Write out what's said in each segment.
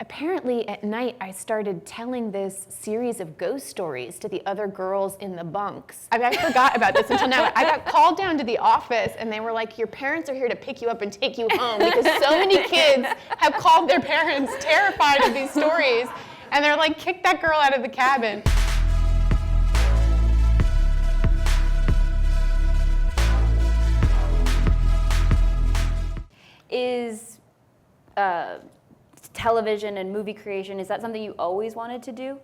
Apparently at night I started telling this series of ghost stories to the other girls in the bunks. I forgot about this until now. I got called down to the office and they were like, your parents are here to pick you up and take you home because so many kids have called their parents terrified of these stories, and they're like, kick that girl out of the cabin. Is television and movie creation, is that something you always wanted to do?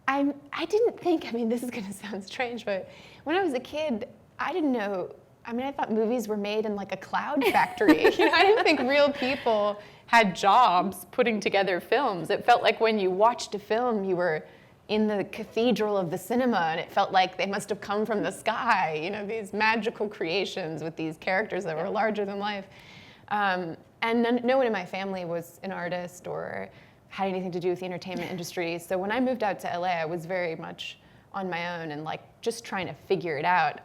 I didn't think, this is gonna sound strange, but when I was a kid, I didn't know, I thought movies were made in like a cloud factory. I didn't think real people had jobs putting together films. It felt like when you watched a film, you were in the cathedral of the cinema, and it felt like they must have come from the sky, these magical creations with these characters that were larger than life. And no one in my family was an artist or had anything to do with the entertainment industry. So when I moved out to LA, I was very much on my own and just trying to figure it out.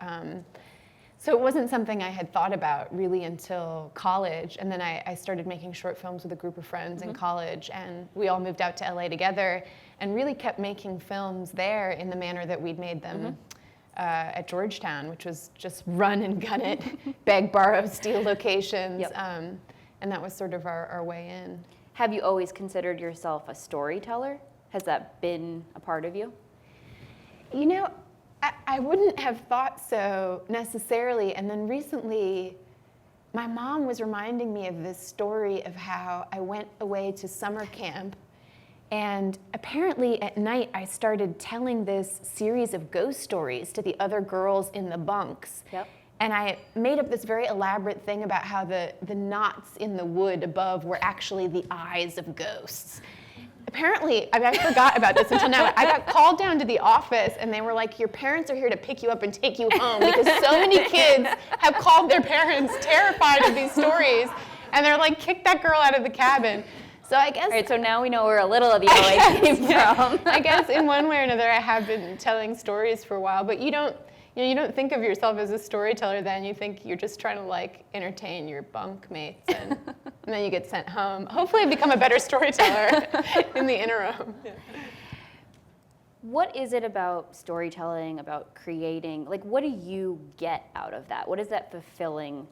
So it wasn't something I had thought about really until college. And then I started making short films with a group of friends in college, and we all moved out to LA together and really kept making films there in the manner that we'd made them at Georgetown, which was just run and gun it, beg, borrow, steal locations. Yep. And that was sort of our way in. Have you always considered yourself a storyteller? Has that been a part of you? I wouldn't have thought so necessarily. And then recently, my mom was reminding me of this story of how I went away to summer camp, and apparently at night I started telling this series of ghost stories to the other girls in the bunks. Yep. And I made up this very elaborate thing about how the knots in the wood above were actually the eyes of ghosts. Apparently, I forgot about this until now. I got called down to the office and they were like, your parents are here to pick you up and take you home because so many kids have called their parents terrified of these stories, and they're like, kick that girl out of the cabin. So I guess. All right, so now we know where a little of the LA came from. I guess in one way or another I have been telling stories for a while, but you don't think of yourself as a storyteller then. You think you're just trying to entertain your bunk mates, and then you get sent home. Hopefully I become a better storyteller in the interim. Yeah. What is it about storytelling, about creating, what do you get out of that? What is that fulfilling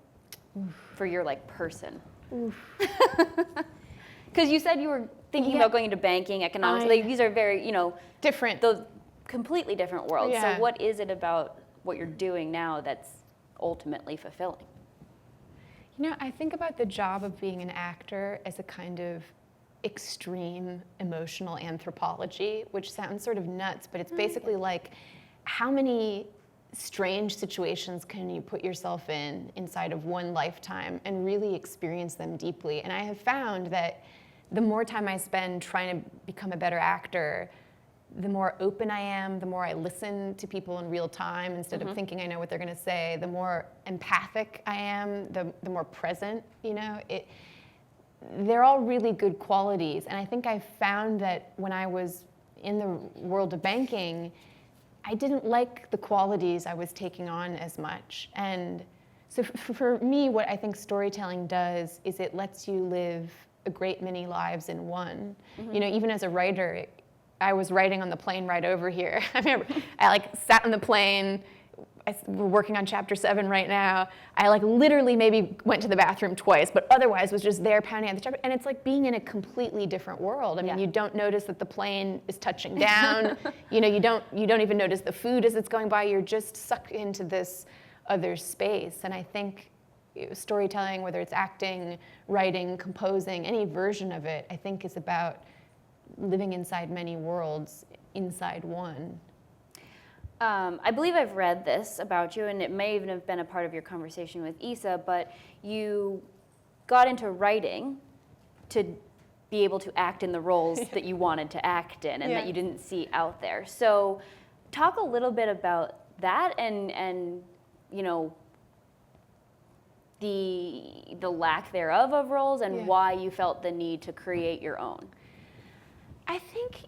for your person? Because you said you were thinking about going into banking, economics. These are very, different. Those completely different worlds. Yeah. So what is it about what you're doing now that's ultimately fulfilling? I think about the job of being an actor as a kind of extreme emotional anthropology, which sounds sort of nuts, but it's basically how many strange situations can you put yourself inside of one lifetime and really experience them deeply. And I have found that the more time I spend trying to become a better actor, the more open I am, the more I listen to people in real time instead of thinking I know what they're going to say, the more empathic I am, the more present, they're all really good qualities. And I think I found that when I was in the world of banking, I didn't like the qualities I was taking on as much. And so for me, what I think storytelling does is it lets you live a great many lives in one. Even as a writer, I was writing on the plane ride over here. I remember I sat on the plane. We're working on chapter 7 right now. I literally maybe went to the bathroom twice, but otherwise was just there pounding out the chapter. And it's like being in a completely different world. You don't notice that the plane is touching down. You don't even notice the food as it's going by. You're just sucked into this other space. And I think storytelling, whether it's acting, writing, composing, any version of it, I think is about living inside many worlds, inside one. I believe I've read this about you, and it may even have been a part of your conversation with Issa, but you got into writing to be able to act in the roles that you wanted to act in and that you didn't see out there. So talk a little bit about that and the lack thereof of roles and why you felt the need to create your own. I think,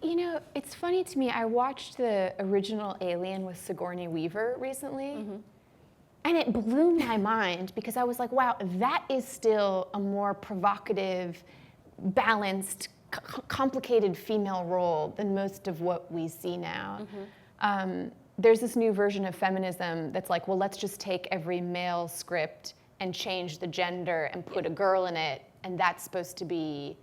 it's funny to me, I watched the original Alien with Sigourney Weaver recently, and it blew my mind because I was like, wow, that is still a more provocative, balanced, complicated female role than most of what we see now. There's this new version of feminism that's like, well, let's just take every male script and change the gender and put a girl in it, and that's supposed to be,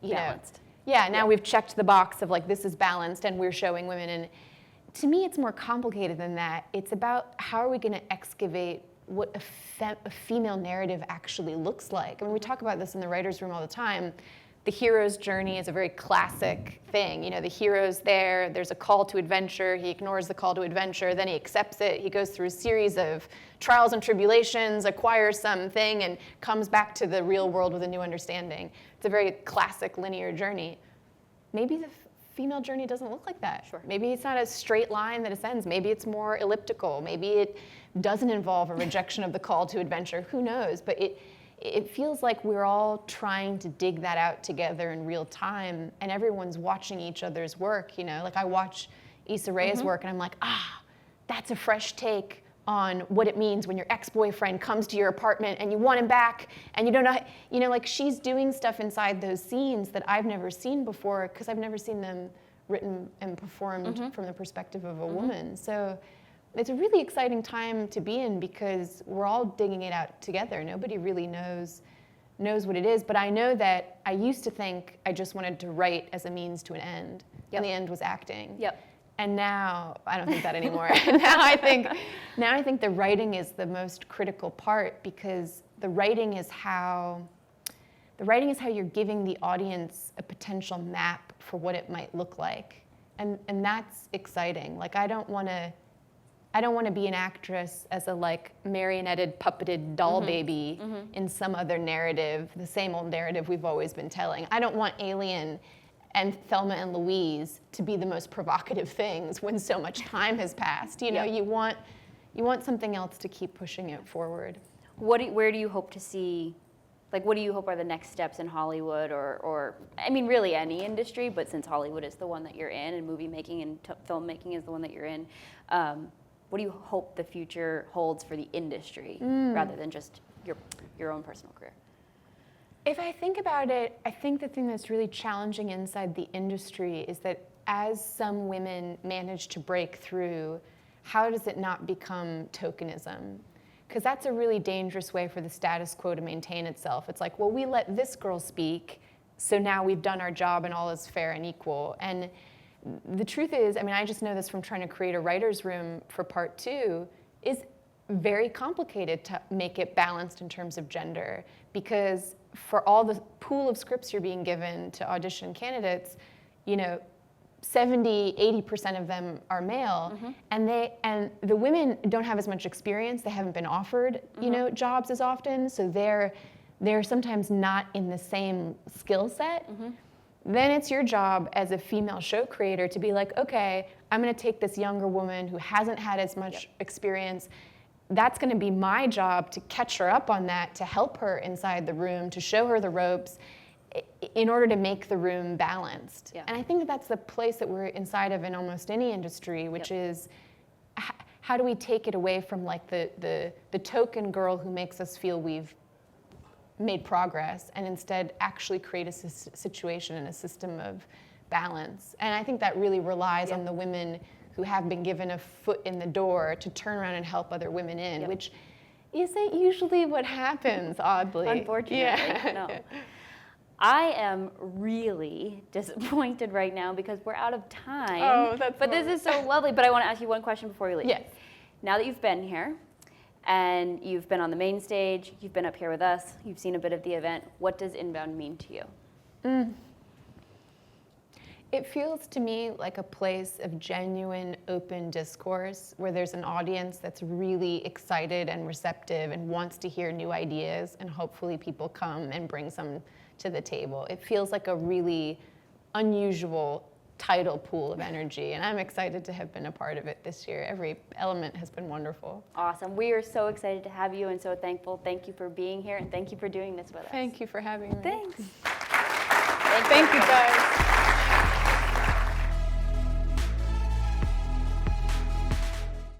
Balanced. Now we've checked the box of like, this is balanced and we're showing women. And to me, it's more complicated than that. It's about how are we going to excavate what a female narrative actually looks like. I mean, we talk about this in the writer's room all the time. The hero's journey is a very classic thing. The hero's there's a call to adventure, he ignores the call to adventure, then he accepts it, he goes through a series of trials and tribulations, acquires something, and comes back to the real world with a new understanding. It's a very classic linear journey. Maybe the female journey doesn't look like that. Sure. Maybe it's not a straight line that ascends. Maybe it's more elliptical. Maybe it doesn't involve a rejection of the call to adventure. Who knows? But it feels like we're all trying to dig that out together in real time, and everyone's watching each other's work. Like I watch Issa Rae's work, and I'm like, that's a fresh take on what it means when your ex-boyfriend comes to your apartment and you want him back, and you don't know, like she's doing stuff inside those scenes that I've never seen before because I've never seen them written and performed from the perspective of a woman. So it's a really exciting time to be in because we're all digging it out together. Nobody really knows what it is, but I know that I used to think I just wanted to write as a means to an end, and the end was acting. Yep. And now I don't think that anymore. now I think the writing is the most critical part, because the writing is how you're giving the audience a potential map for what it might look like, and that's exciting. Like I don't want to be an actress as a like marionetted, puppeted doll baby in some other narrative, the same old narrative we've always been telling. I don't want Alien and Thelma and Louise to be the most provocative things when so much time has passed. You want something else to keep pushing it forward. Where do you hope to see, like what do you hope are the next steps in Hollywood or I mean really any industry, but since Hollywood is the one that you're in and movie making and filmmaking is the one that you're in, what do you hope the future holds for the industry rather than just your own personal career? If I think about it, I think the thing that's really challenging inside the industry is that as some women manage to break through, how does it not become tokenism? Because that's a really dangerous way for the status quo to maintain itself. It's like, well, we let this girl speak, so now we've done our job and all is fair and equal. And the truth is, I mean, I just know this from trying to create a writer's room for part 2, is very complicated to make it balanced in terms of gender, because for all the pool of scripts you're being given to audition candidates, 70-80% of them are male, and the women don't have as much experience. They haven't been offered jobs as often, so they're sometimes not in the same skill set. Then it's your job as a female show creator to be like, okay, I'm going to take this younger woman who hasn't had as much experience. That's going to be my job to catch her up on that, to help her inside the room, to show her the ropes in order to make the room balanced. And I think that's the place that we're inside of in almost any industry, which is how do we take it away from like the token girl who makes us feel we've made progress, and instead actually create a situation and a system of balance. And I think that really relies on the women who have been given a foot in the door to turn around and help other women in, which isn't usually what happens, oddly. Unfortunately, no. I am really disappointed right now because we're out of time. Oh, that's But this is so lovely. But I want to ask you one question before you leave. Yes. Now that you've been here, and you've been on the main stage, you've been up here with us, you've seen a bit of the event, what does Inbound mean to you? It feels to me like a place of genuine open discourse where there's an audience that's really excited and receptive and wants to hear new ideas, and hopefully people come and bring some to the table. It feels like a really unusual tidal pool of energy, and I'm excited to have been a part of it this year. Every element has been wonderful. Awesome. We are so excited to have you and so thankful. Thank you for being here, and thank you for doing this with us. Thanks. Thank you for having me. Thanks. Thank you, guys.